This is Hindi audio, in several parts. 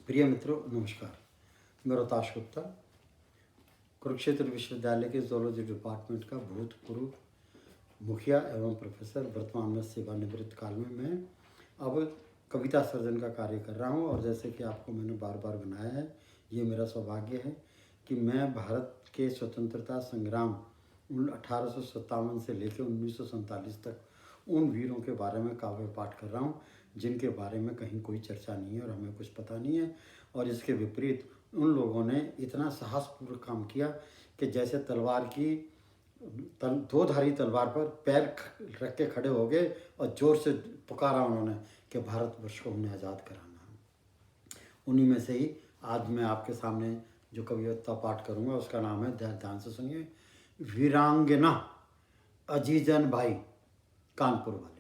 प्रिय मित्रों नमस्कार। मैं रोहताश गुप्ता कुरुक्षेत्र विश्वविद्यालय के जोलॉजी डिपार्टमेंट का भूतपूर्व मुखिया एवं प्रोफेसर, वर्तमान में सेवानिवृत्त काल में मैं अब कविता सर्जन का कार्य कर रहा हूं। और जैसे कि आपको मैंने बार बार बनाया है, ये मेरा सौभाग्य है कि मैं भारत के स्वतंत्रता संग्राम 1857 से लेकर 1947 तक उन वीरों के बारे में काव्य पाठ कर रहा हूँ जिनके बारे में कहीं कोई चर्चा नहीं है और हमें कुछ पता नहीं है। और इसके विपरीत उन लोगों ने इतना साहसपूर्वक काम किया कि जैसे तलवार की दो धारी तलवार पर पैर रख के खड़े हो गए और जोर से पुकारा उन्होंने कि भारतवर्ष को उन्हें आज़ाद कराना है। उन्हीं में से ही आज मैं आपके सामने जो कविता पाठ करूँगा उसका नाम है, ध्यान से सुनिए, वीरांगना अजीजन भाई कानपुर वाली।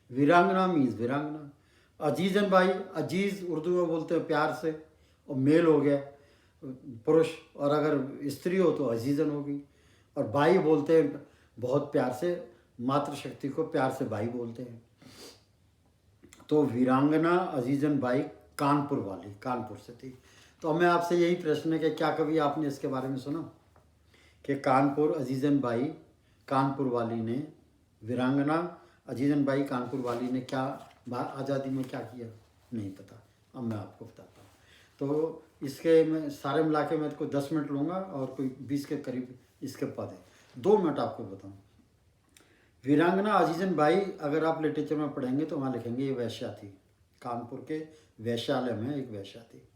वीरांगना मीन्स वीरांगना, अजीजन भाई, अजीज उर्दू में बोलते हैं प्यार से, और मेल हो गया पुरुष, और अगर स्त्री हो तो अजीजन होगी, और भाई बोलते हैं बहुत प्यार से, मातृशक्ति को प्यार से भाई बोलते हैं। तो वीरांगना अजीजन भाई कानपुर वाली, कानपुर से थी। तो मैं आपसे यही प्रश्न है कि क्या कभी आपने इसके बारे में सुना कि कानपुर अजीजन भाई कानपुर वाली ने, वीरांगना अजीजन भाई कानपुर वाली ने क्या आज़ादी में क्या किया? नहीं पता। अब मैं आपको बताता हूँ। तो इसके मैं सारे मिला के मैं कोई 10 मिनट लूँगा और कोई 20 के करीब इसके पद है। 2 मिनट आपको बताऊँ। वीरांगना अजीजन भाई अगर आप लिटरेचर में पढ़ेंगे तो वहाँ लिखेंगे ये वैश्या थी। कानपुर के वैश्यालय में एक वैश्या थी।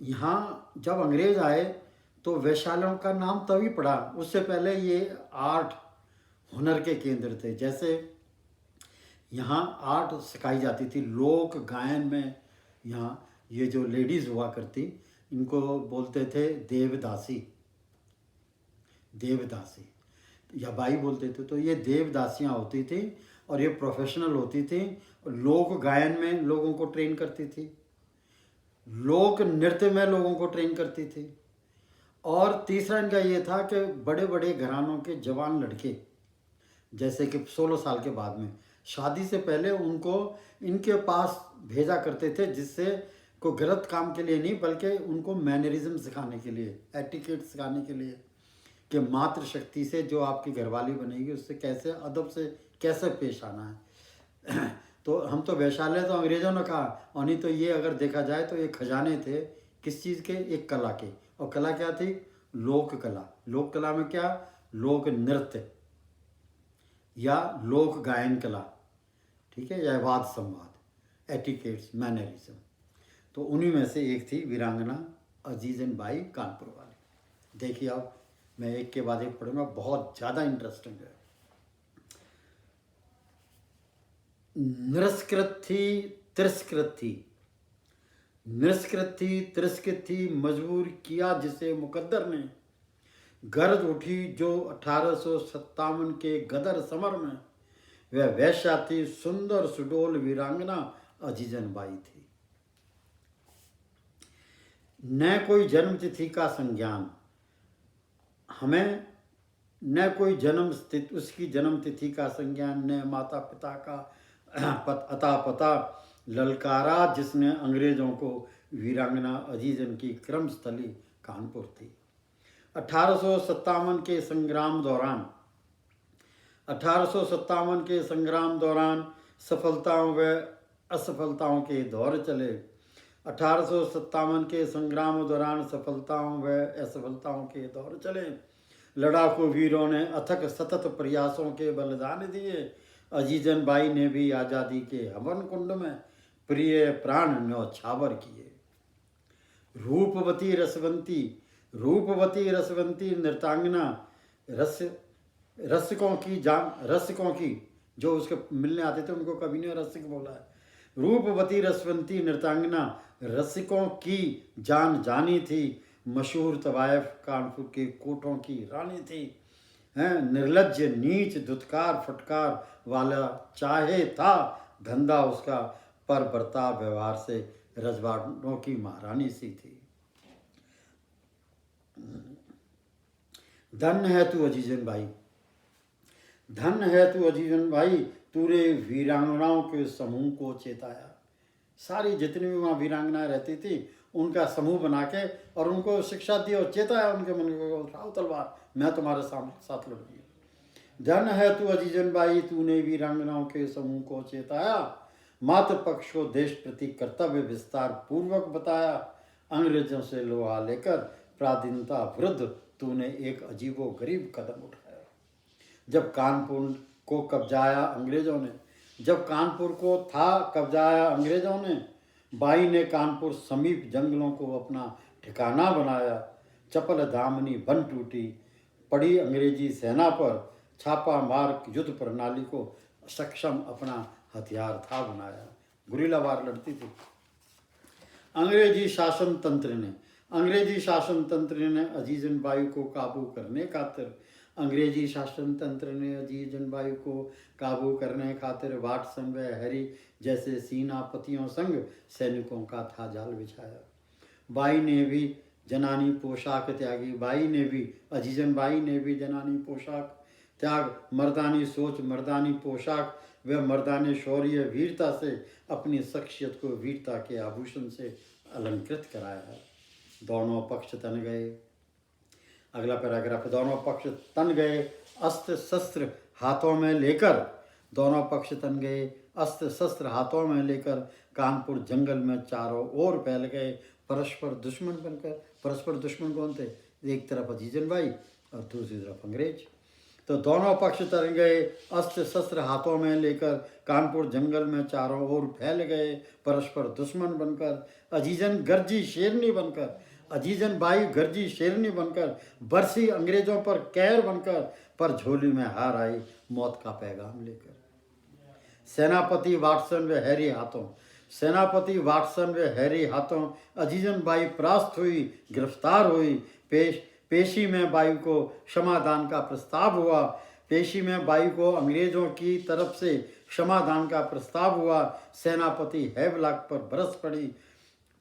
यहाँ जब अंग्रेज आए तो वैश्यालयों का नाम तभी पड़ा, उससे पहले ये आर्ट हुनर के केंद्र थे। जैसे यहाँ आर्ट सिखाई जाती थी, लोक गायन में यहाँ ये जो लेडीज़ हुआ करती इनको बोलते थे देवदासी, देवदासी या बाई बोलते थे। तो ये देवदासियाँ होती थी और ये प्रोफेशनल होती थी। लोक गायन में लोगों को ट्रेन करती थी, लोक नृत्य में लोगों को ट्रेन करती थी। और तीसरा इनका ये था कि बड़े बड़े घरानों के जवान लड़के, जैसे कि 16 साल के बाद में शादी से पहले उनको इनके पास भेजा करते थे, जिससे कोई गलत काम के लिए नहीं बल्कि उनको मैनरिज्म सिखाने के लिए, एटिकेट सिखाने के लिए कि मातृशक्ति से जो आपकी घरवाली बनेगी उससे कैसे अदब से कैसे पेश आना है। तो हम तो वैश्यालय तो अंग्रेज़ों ने कहा, और नहीं तो ये अगर देखा जाए तो ये खजाने थे किस चीज़ के? एक कला के। और कला क्या थी? लोक कला। लोक कला में क्या? लोक नृत्य या लोक गायन कला, ठीक है, या वाद संवाद, एटिकेट्स, मैनरिज्म। तो उन्हीं में से एक थी वीरांगना अजीजन बाई कानपुर वाली। देखिए अब मैं एक के बाद एक पढ़ूंगा, बहुत ज़्यादा इंटरेस्टिंग है। निरस्कृत थी, तिरस्कृत थी, निरस्कृत थी, तिरस्कृत थी, मजबूर किया जिसे मुकद्दर ने, गरज उठी जो 1857 के गदर समर में, वह वैश्या थी, सुंदर सुडोल वीरांगना अजीजन बाई थी। न कोई जन्म तिथि का संज्ञान हमें, न कोई जन्म स्थित उसकी जन्म तिथि का संज्ञान, न माता पिता का अता पता, ललकारा जिसने अंग्रेजों को, वीरांगना अजीजन की क्रमस्थली कानपुर थी। 1857 के संग्राम दौरान, 1857 के संग्राम दौरान सफलताओं व असफलताओं के दौर चले। 1857 के संग्राम दौरान सफलताओं व असफलताओं के दौर चले। लड़ाकू वीरों ने अथक सतत प्रयासों के बलिदान दिए। अजीजन बाई ने भी आज़ादी के हवन कुंड में प्रिय प्राण न्यौछावर किए। रूपवती रसवंती, रूपवती रसवंती नृतांगना, रसिकों की जान, रसिकों की जो उसके मिलने आते थे उनको कभी ने रसिक बोला है। रूपवती रसवंती नृतांगना रसिकों की जान जानी थी, मशहूर तवायफ कानपुर के कोटों की रानी थी। हैं, निर्लज्ज नीच धुतकार फटकार वाला चाहे था धंधा उसका, पर बर्ताव व्यवहार से रजवाड़ों की महारानी सी थी। धन्य है तू अजीजन भाई, धन्य है तू अजीजन भाई, तूने वीरांगनाओं के समूह को चेताया। सारी जितनी भी वहाँ वीरांगनाएं रहती थी उनका समूह बना के और उनको शिक्षा दी और चेताया उनके मन को, उठाओ तलवार, मैं तुम्हारे साथ लड़ूंगी। धन है तू अजीजन बाई, तूने वीरांगनाओं के समूह को चेताया, मातृ पक्ष को देश प्रति कर्तव्य विस्तार पूर्वक बताया, अंग्रेजों से लोहा लेकर पराधीनता विरुद्ध तूने एक अजीबो गरीब कदम उठाया। जब कानपुर को कब्जाया अंग्रेजों ने, जब कानपुर को था कब्जाया अंग्रेजों ने, बाई ने कानपुर समीप जंगलों को अपना ठिकाना बनाया। चपल दामनी बन टूटी, पड़ी अंग्रेजी सेना पर, छापा मार युद्ध प्रणाली को सक्षम अपना हथियार था बनाया। गुरिल्ला वार लड़ती थी। अंग्रेजी शासन तंत्र ने अजीजन बाई को काबू करने खातिर, अंग्रेजी शासन तंत्र ने अजीजन बाई को काबू करने खातिर वाटसन व हैरी जैसे सेनापतियों संग सैनिकों का था जाल बिछाया। बाई ने भी जनानी पोशाक त्यागी, बाई ने भी, अजीजन बाई ने भी जनानी पोशाक त्याग, मर्दानी सोच, मर्दानी पोशाक व मर्दानी शौर्य वीरता से अपनी शख्सियत को वीरता के आभूषण से अलंकृत कराया है। दोनों पक्ष तन गए, अगला पैराग्राफ, दोनों पक्ष तन गए अस्त्र शस्त्र हाथों में लेकर, दोनों पक्ष तन गए अस्त्र शस्त्र हाथों में लेकर, कानपुर जंगल में चारों ओर फैल गए परस्पर दुश्मन बनकर। परस्पर दुश्मन कौन थे? एक तरफ अजीजन बाई और दूसरी तरफ अंग्रेज। तो दोनों पक्ष तन गए अस्त्र शस्त्र हाथों में लेकर, कानपुर जंगल में चारों ओर फैल गए परस्पर दुश्मन बनकर। अजीजन गर्जी शेरनी बनकर, अजीजन बाई गर्जी शेरनी बनकर बरसी अंग्रेजों पर कहर बनकर, पर झोली में हार आई मौत का पैगाम लेकर। सेनापति वाटसन व हैरी हाथों, सेनापति वाटसन व हैरी हाथों अजीजन बाई परास्त हुई, गिरफ्तार हुई। पेशी में बाई को क्षमादान का प्रस्ताव हुआ, पेशी में बाई को अंग्रेजों की तरफ से क्षमादान का प्रस्ताव हुआ। सेनापति हैवलॉक पर बरस पड़ी,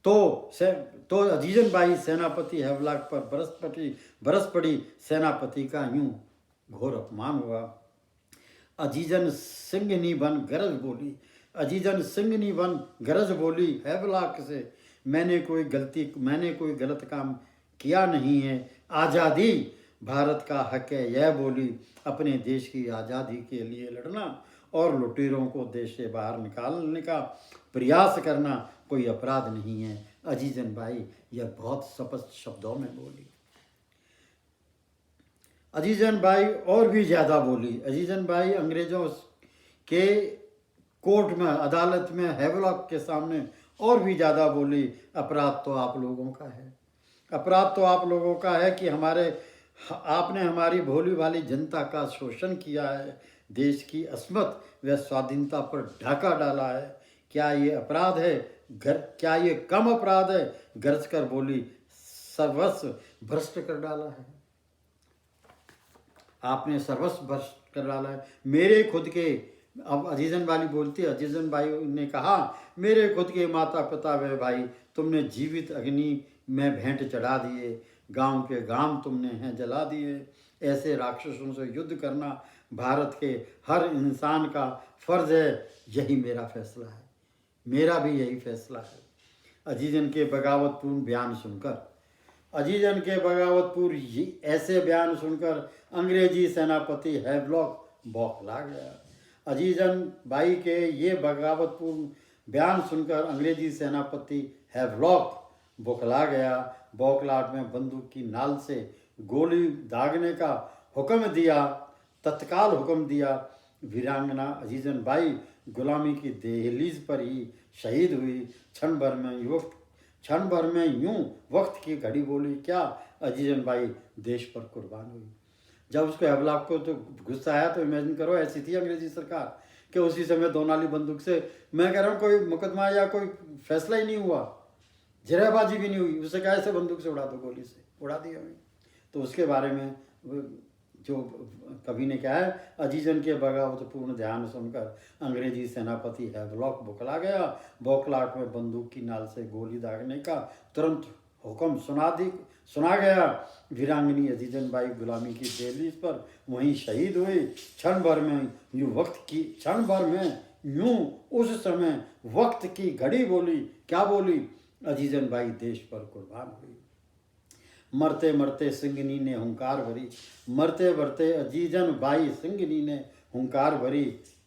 तो अजीजन बाई सेनापति हैवलॉक पर बरस पड़ी। सेनापति का यूं घोर अपमान हुआ। अजीजन सिंघनी बन गरज बोली, अजीजन सिंघनी बन गरज बोली हैवलॉक से, मैंने कोई गलत काम किया नहीं है, आज़ादी भारत का हक है यह बोली। अपने देश की आज़ादी के लिए लड़ना और लुटेरों को देश से बाहर निकालने का प्रयास करना कोई अपराध नहीं है, अजीजन बाई यह बहुत स्पष्ट शब्दों में बोली। अजीजन बाई और भी ज़्यादा बोली। अजीजन बाई अंग्रेजों के कोर्ट में, अदालत में, हैवलॉक के सामने और भी ज़्यादा बोली, अपराध तो आप लोगों का है, अपराध तो आप लोगों का है कि आपने हमारी भोली भाली जनता का शोषण किया है, देश की अस्मत व स्वाधीनता पर ढाका डाला है। क्या ये अपराध है? क्या ये कम अपराध है? गरज कर बोली, सर्वस्व भ्रष्ट कर डाला है, आपने सर्वस्व भ्रष्ट कर डाला है। मेरे खुद के, अब अजीजन बाई बोलती है, अजीजन बाई ने कहा, मेरे खुद के माता पिता व भाई तुमने जीवित अग्नि में भेंट चढ़ा दिए, गांव के गांव तुमने हैं जला दिए। ऐसे राक्षसों से युद्ध करना भारत के हर इंसान का फर्ज है, यही मेरा फैसला है, मेरा भी यही फैसला है। अजीजन के बगावतपूर्ण बयान सुनकर, अजीजन के बगावतपूर्ण ऐसे बयान सुनकर अंग्रेजी सेनापति हैवलॉक बौखला गया। अजीजन बाई के ये बगावतपूर्ण बयान सुनकर अंग्रेजी सेनापति हैवलॉक बौखला गया। बौखलाहट में बंदूक की नाल से गोली दागने का हुक्म दिया, तत्काल हुक्म दिया। वीरांगना अजीजन बाई गुलामी की दहलीज पर ही शहीद हुई। क्षण भर में यूं वक्त की घड़ी बोली क्या, अजीजन बाई देश पर कुर्बान हुई। जब उसको हैवलॉक को तो गुस्सा आया, तो इमेजिन करो ऐसी थी अंग्रेजी सरकार कि उसी समय दो नाली बंदूक से, मैं कह रहा हूँ कोई मुकदमा या कोई फैसला ही नहीं हुआ, जराबाजी भी नहीं हुई, उससे कैसे बंदूक से उड़ा दो, गोली से उड़ा दिया। तो उसके बारे में जो कवि ने कहा है, अजीजन के बगावतपूर्ण ध्यान सुनकर अंग्रेजी सेनापति हैवलॉक बौखला गया। बौखलाहट में बंदूक की नाल से गोली दागने का तुरंत हुक्म सुना गया। वीरांगनी अजीजन बाई गुलामी की दहलीज पर वहीं शहीद हुई। क्षण भर में यूं उस समय वक्त की घड़ी बोली, क्या बोली? अजीजन बाई देश पर कुर्बान हुई। मरते मरते सिंघनी ने हुंकार भरी, मरते मरते अजीजन बाई सिंघनी ने हुंकार भरी,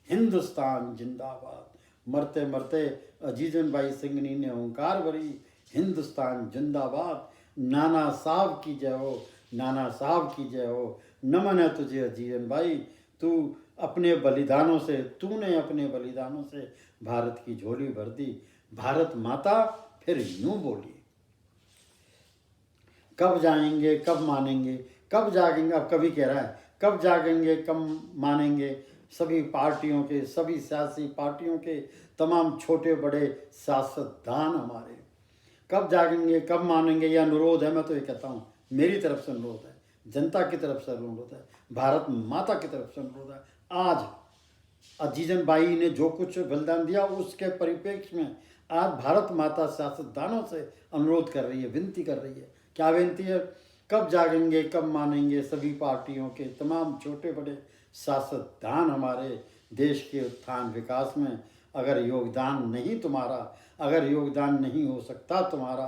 हिंदुस्तान जिंदाबाद। मरते मरते अजीजन बाई सिंघनी ने हुंकार भरी, हिंदुस्तान जिंदाबाद। नाना साहब की जय हो, नाना साहब की जय हो। नमन है तुझे अजीजन बाई, तू अपने बलिदानों से, तूने अपने बलिदानों से भारत की झोली भर दी। भारत माता फिर यूं बोली, कब जाएंगे कब मानेंगे, कब जागेंगे। अब कवि कह रहा है कब जागेंगे कब मानेंगे सभी पार्टियों के, सभी सियासी पार्टियों के तमाम छोटे बड़े सियासतदान हमारे। कब जागेंगे कब मानेंगे, यह अनुरोध है। मैं तो ये कहता हूँ, मेरी तरफ से अनुरोध है, जनता की तरफ से अनुरोध है, भारत माता की तरफ से अनुरोध है। आज अजीजन बाई ने जो कुछ बलिदान दिया, उसके परिप्रेक्ष्य में आज भारत माता सियासतदानों से अनुरोध कर रही है, विनती कर रही है। क्या विनती है? कब जागेंगे कब मानेंगे सभी पार्टियों के तमाम छोटे बड़े सियासतदान हमारे। देश के उत्थान विकास में अगर योगदान नहीं तुम्हारा, अगर योगदान नहीं हो सकता तुम्हारा,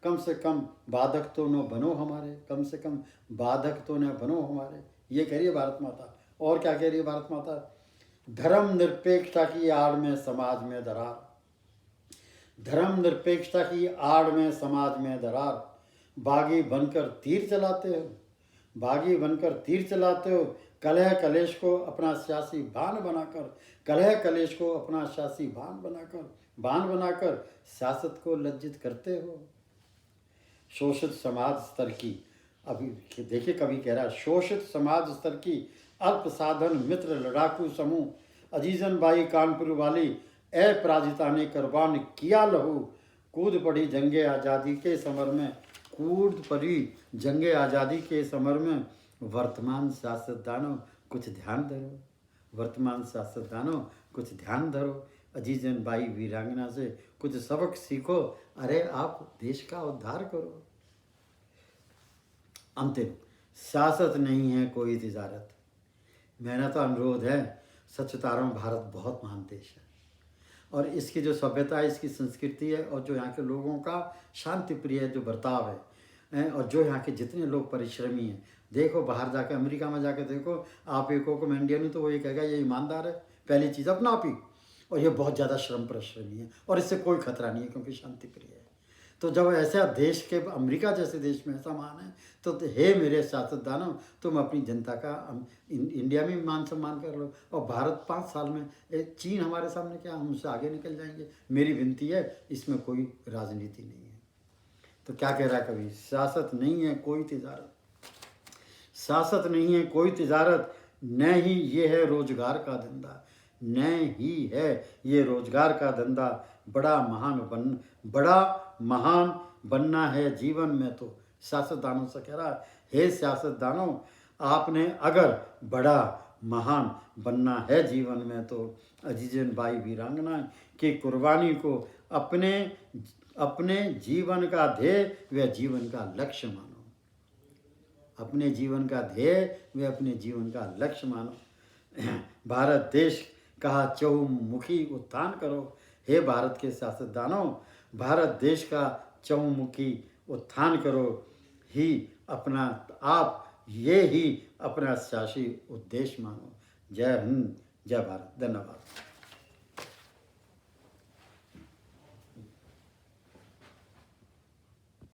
कम से कम बाधक तो न बनो हमारे, कम से कम बाधक तो न बनो हमारे। ये कह रही है भारत माता। और क्या कह रही है भारत माता? धर्म निरपेक्षता की आड़ में समाज में दरार, धर्म निरपेक्षता की आड़ में समाज में दरार। बागी बनकर तीर चलाते हो, बागी बनकर तीर चलाते हो। कलह कलेश को अपना सियासी बाण बनाकर, कलह कलेश को अपना सियासी बाण बनाकर सियासत को लज्जित करते हो। शोषित समाज स्तर की, अभी देखिए कवि कह रहा है, शोषित समाज स्तर की अल्प साधन मित्र लड़ाकू समूह। अजीजन बाई कानपुर वाली अपराजिता ने कुर्बान किया लहू। कूद पड़ी जंगे आज़ादी के समर में, कूद पड़ी जंगे आज़ादी के समर में। वर्तमान सियासतदानों कुछ ध्यान धरो, वर्तमान सियासतदानों कुछ ध्यान धरो। अजीजन बाई वीरांगना से कुछ सबक सीखो। अरे आप देश का उद्धार करो। अंतिम, सियासत नहीं है कोई तिजारत। मेरा तो अनुरोध है, सच बता रहा हूँ, भारत बहुत महान देश है और इसकी जो सभ्यता है, इसकी संस्कृति है और जो यहाँ के लोगों का शांति प्रिय जो बर्ताव है और जो यहाँ के जितने लोग परिश्रमी हैं। देखो बाहर जाकर, अमेरिका में जाकर देखो, आप एक को मैं इंडियन हूँ तो वो ये कहेगा ये ईमानदार है, पहली चीज़ अपना आप ही, और ये बहुत ज़्यादा श्रम परिश्रमी है और इससे कोई खतरा नहीं है क्योंकि शांति प्रिय है। तो जब ऐसा देश के, अमेरिका जैसे देश में ऐसा मान है तो हे मेरे सियासतदानों, तुम अपनी जनता का इंडिया में मान सम्मान कर लो। और भारत 5 साल में, चीन हमारे सामने क्या, हम उससे आगे निकल जाएंगे। मेरी विनती है, इसमें कोई राजनीति नहीं है। तो क्या कह रहा है कवि? सियासत नहीं है कोई तिजारत, सियासत नहीं है कोई तिजारत, न ही ये है रोजगार का धंधा, न ही है ये रोजगार का धंधा। बड़ा महान बनना है जीवन में। तो सियासतदानों से कह रहा है, हे सियासतदानों, आपने अगर बड़ा महान बनना है जीवन में तो अजीजन बाई वीरांगना की कुर्बानी को अपने जीवन का ध्येय व जीवन का लक्ष्य मानो। अपने जीवन का ध्येय व अपने जीवन का लक्ष्य मानो। भारत देश का चहुमुखी उत्थान करो। हे भारत के सियासतदानों, भारत देश का चहुमुखी उत्थान करो ही अपना, आप ये ही अपना सियासी उद्देश्य मानो। जय हिंद, जय भारत, धन्यवाद।